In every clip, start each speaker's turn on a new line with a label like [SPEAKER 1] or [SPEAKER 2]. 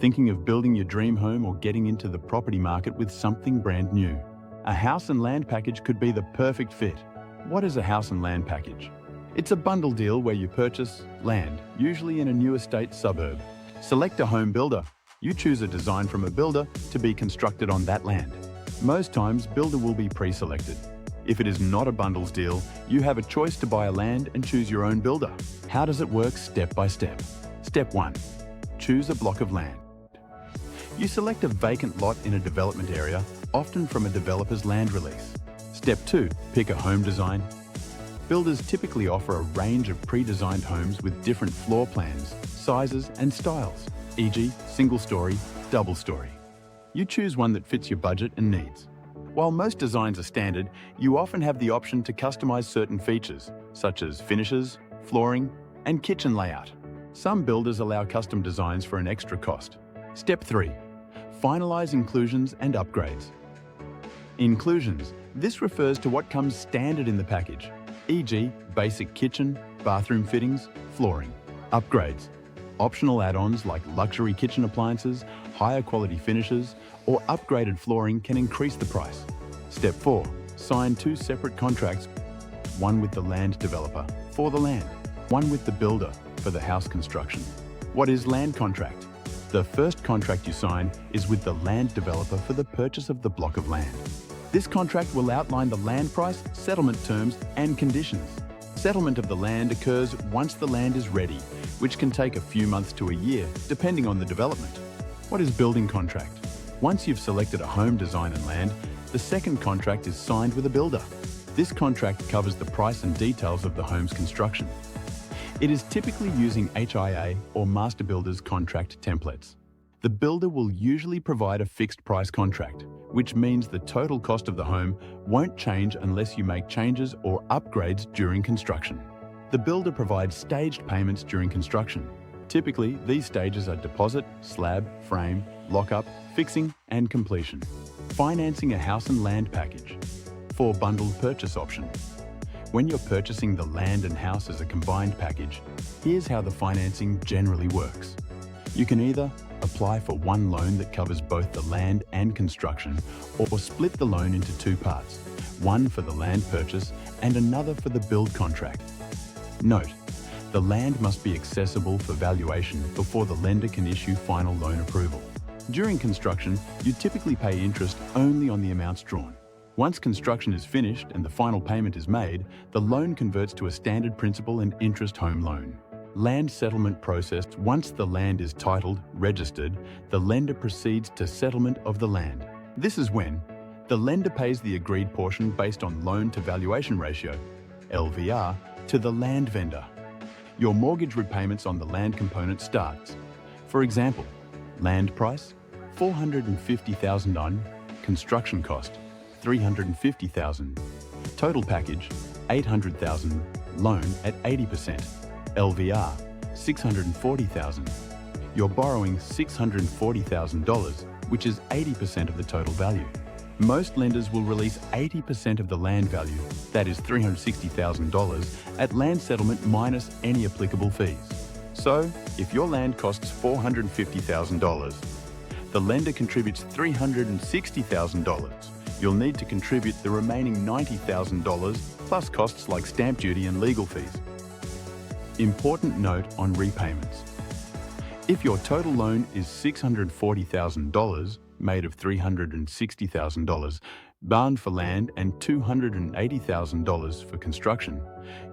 [SPEAKER 1] Thinking of building your dream home or getting into the property market with something brand new? A house and land package could be the perfect fit. What is a house and land package? It's a bundle deal where you purchase land, usually in a new estate suburb. Select a home builder. You choose a design from a builder to be constructed on that land. Most times, builder will be pre-selected. If it is not a bundles deal, you have a choice to buy a land and choose your own builder. How does it work step by step? Step 1. Choose a block of land. You select a vacant lot in a development area, often from a developer's land release. Step 2. Pick a home design. Builders typically offer a range of pre-designed homes with different floor plans, sizes and styles, e.g. single-story, double-story. You choose one that fits your budget and needs. While most designs are standard, you often have the option to customize certain features, such as finishes, flooring, and kitchen layout. Some builders allow custom designs for an extra cost. Step 3. Finalize inclusions and upgrades. Inclusions. This refers to what comes standard in the package, e.g. basic kitchen, bathroom fittings, flooring. Upgrades. Optional add-ons like luxury kitchen appliances, higher quality finishes, or upgraded flooring can increase the price. Step 4. Sign 2 separate contracts, one with the land developer for the land, one with the builder for the house construction. What is land contract? The first contract you sign is with the land developer for the purchase of the block of land. This contract will outline the land price, settlement terms, and conditions. Settlement of the land occurs once the land is ready, which can take a few months to a year, depending on the development. What is building contract? Once you've selected a home design and land, the second contract is signed with a builder. This contract covers the price and details of the home's construction. It is typically using HIA or Master Builder's contract templates. The builder will usually provide a fixed price contract, which means the total cost of the home won't change unless you make changes or upgrades during construction. The builder provides staged payments during construction. Typically, these stages are deposit, slab, frame, lock-up, fixing, and completion. Financing a house and land package. For bundled purchase option. When you're purchasing the land and house as a combined package, here's how the financing generally works. You can either apply for one loan that covers both the land and construction, or split the loan into 2 parts, one for the land purchase and another for the build contract. Note, the land must be accessible for valuation before the lender can issue final loan approval. During construction, you typically pay interest only on the amounts drawn. Once construction is finished and the final payment is made, the loan converts to a standard principal and interest home loan. Land settlement process. Once the land is titled, registered, the lender proceeds to settlement of the land. This is when the lender pays the agreed portion based on loan to valuation ratio, LVR, to the land vendor. Your mortgage repayments on the land component starts. For example, land price, $450,000, construction cost, $350,000, total package, $800,000, loan at 80%, LVR, $640,000. You're borrowing $640,000, which is 80% of the total value. Most lenders will release 80% of the land value, that is $360,000, at land settlement minus any applicable fees. So, if your land costs $450,000, the lender contributes $360,000. You'll need to contribute the remaining $90,000 plus costs like stamp duty and legal fees. Important note on repayments. If your total loan is $640,000, made of $360,000, bound for land and $280,000 for construction,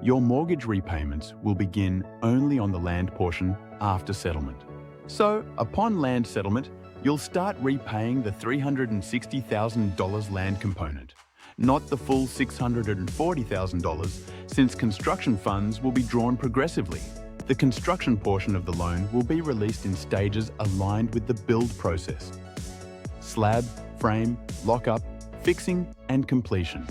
[SPEAKER 1] your mortgage repayments will begin only on the land portion after settlement. So, upon land settlement, you'll start repaying the $360,000 land component, not the full $640,000, since construction funds will be drawn progressively. The construction portion of the loan will be released in stages aligned with the build process. Slab, frame, lock-up, fixing, and completion.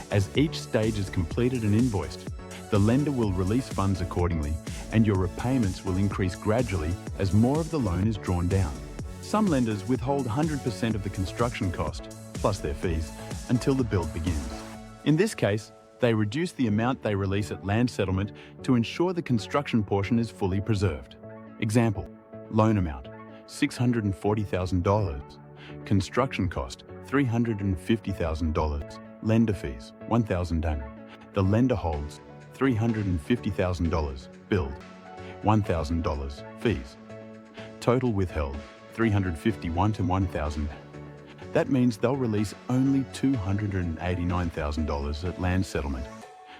[SPEAKER 1] As each stage is completed and invoiced, the lender will release funds accordingly, and your repayments will increase gradually as more of the loan is drawn down. Some lenders withhold 100% of the construction cost, plus their fees, until the build begins. In this case, they reduce the amount they release at land settlement to ensure the construction portion is fully preserved. Example, loan amount, $640,000. Construction cost, $350,000. Lender fees, $1,000. The lender holds $350,000. Build, $1,000. Fees. Total withheld, $351 to $1,000. That means they'll release only $289,000 at land settlement,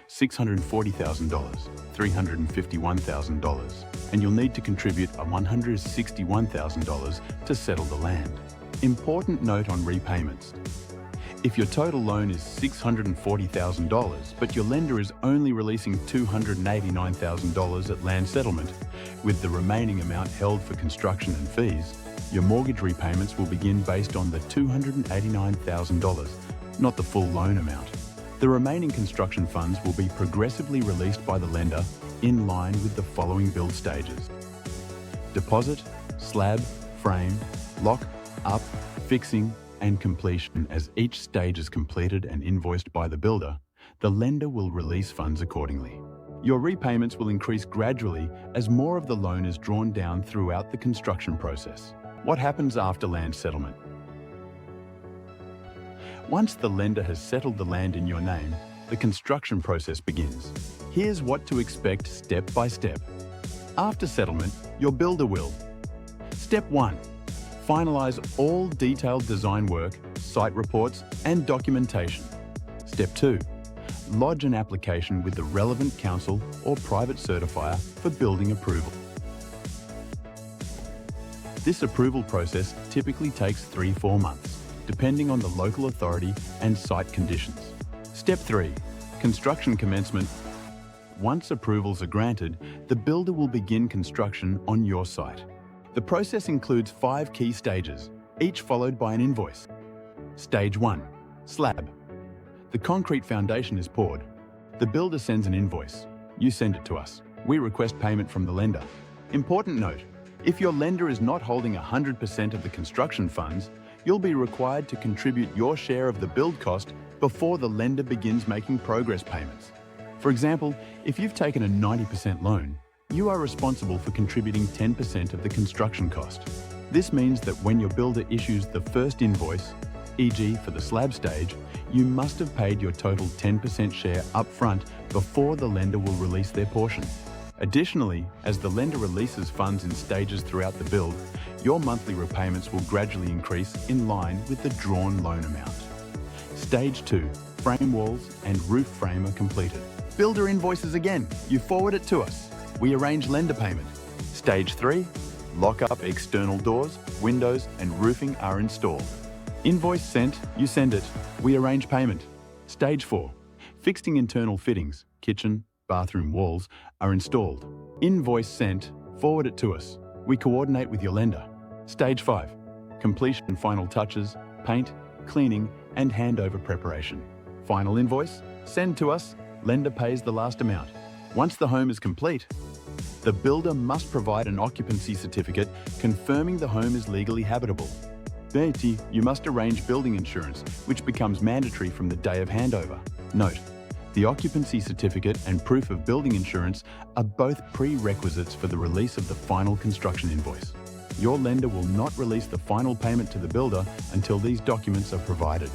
[SPEAKER 1] $640,000, $351,000, and you'll need to contribute $161,000 to settle the land. Important note on repayments. If your total loan is $640,000, but your lender is only releasing $289,000 at land settlement, with the remaining amount held for construction and fees, your mortgage repayments will begin based on the $289,000, not the full loan amount. The remaining construction funds will be progressively released by the lender in line with the following build stages: deposit, slab, frame, lock, up, fixing, and completion. As each stage is completed and invoiced by the builder, the lender will release funds accordingly. Your repayments will increase gradually as more of the loan is drawn down throughout the construction process. What happens after land settlement? Once the lender has settled the land in your name, the construction process begins. Here's what to expect step by step. After settlement, your builder will: Step 1. Finalize all detailed design work, site reports, and documentation. Step 2. Lodge an application with the relevant council or private certifier for building approval. This approval process typically takes 3-4 months, depending on the local authority and site conditions. Step 3. Construction commencement. Once approvals are granted, the builder will begin construction on your site. The process includes 5 key stages, each followed by an invoice. Stage 1. Slab. The concrete foundation is poured. The builder sends an invoice. You send it to us. We request payment from the lender. Important note: if your lender is not holding 100% of the construction funds, you'll be required to contribute your share of the build cost before the lender begins making progress payments. For example, if you've taken a 90% loan, you are responsible for contributing 10% of the construction cost. This means that when your builder issues the first invoice, e.g. for the slab stage, you must have paid your total 10% share up front before the lender will release their portion. Additionally, as the lender releases funds in stages throughout the build, your monthly repayments will gradually increase in line with the drawn loan amount. Stage 2. Frame walls and roof frame are completed. Builder invoices again. You forward it to us. We arrange lender payment. Stage 3. Lock-up external doors, windows, and roofing are installed. Invoice sent, you send it. We arrange payment. Stage 4. Fixing internal fittings, kitchen, bathroom walls, are installed. Invoice sent, forward it to us. We coordinate with your lender. Stage 5. Completion and final touches, paint, cleaning, and handover preparation. Final invoice, send to us, lender pays the last amount. Once the home is complete, the builder must provide an occupancy certificate confirming the home is legally habitable. You must arrange building insurance, which becomes mandatory from the day of handover. Note: the occupancy certificate and proof of building insurance are both prerequisites for the release of the final construction invoice. Your lender will not release the final payment to the builder until these documents are provided.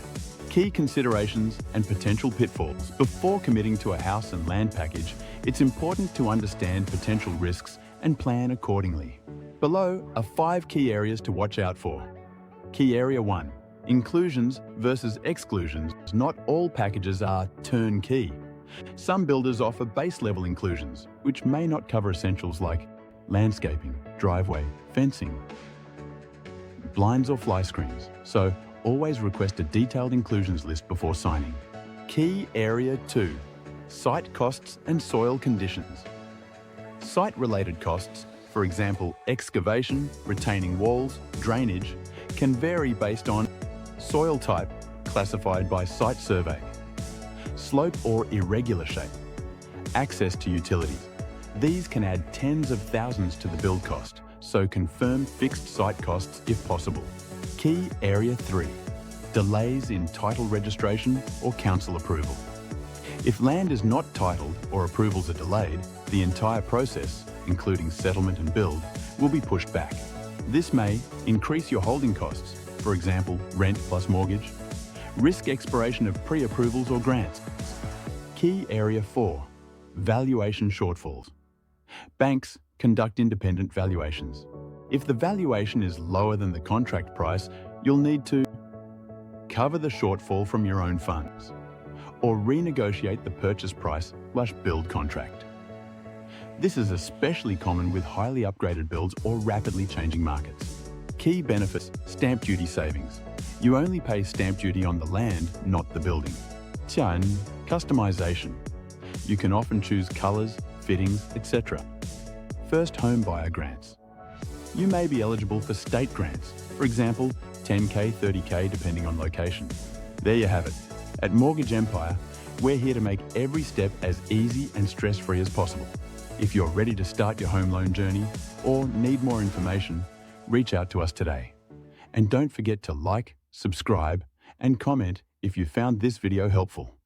[SPEAKER 1] Key considerations and potential pitfalls. Before committing to a house and land package, it's important to understand potential risks and plan accordingly. Below are 5 key areas to watch out for. Key Area 1. Inclusions versus exclusions. Not all packages are turnkey. Some builders offer base-level inclusions, which may not cover essentials like landscaping, driveway, fencing, blinds or fly screens. So, always request a detailed inclusions list before signing. Key Area 2. Site costs and soil conditions. Site-related costs, for example, excavation, retaining walls, drainage, can vary based on soil type, classified by site survey, slope or irregular shape, access to utilities. These can add tens of thousands to the build cost, so confirm fixed site costs if possible. Key Area 3. Delays in title registration or council approval. If land is not titled or approvals are delayed, the entire process, including settlement and build, will be pushed back. This may increase your holding costs, for example, rent plus mortgage, risk expiration of pre-approvals or grants. Key Area 4. Valuation shortfalls. Banks conduct independent valuations. If the valuation is lower than the contract price, you'll need to cover the shortfall from your own funds or renegotiate the purchase price/build contract. This is especially common with highly upgraded builds or rapidly changing markets. Key benefits: stamp duty savings. You only pay stamp duty on the land, not the building. Tian, customization. You can often choose colors, fittings, etc. First home buyer grants. You may be eligible for state grants, for example, 10K, 30K depending on location. There you have it. At Mortgage Empire, we're here to make every step as easy and stress-free as possible. If you're ready to start your home loan journey or need more information, reach out to us today. And don't forget to like, subscribe, and comment if you found this video helpful.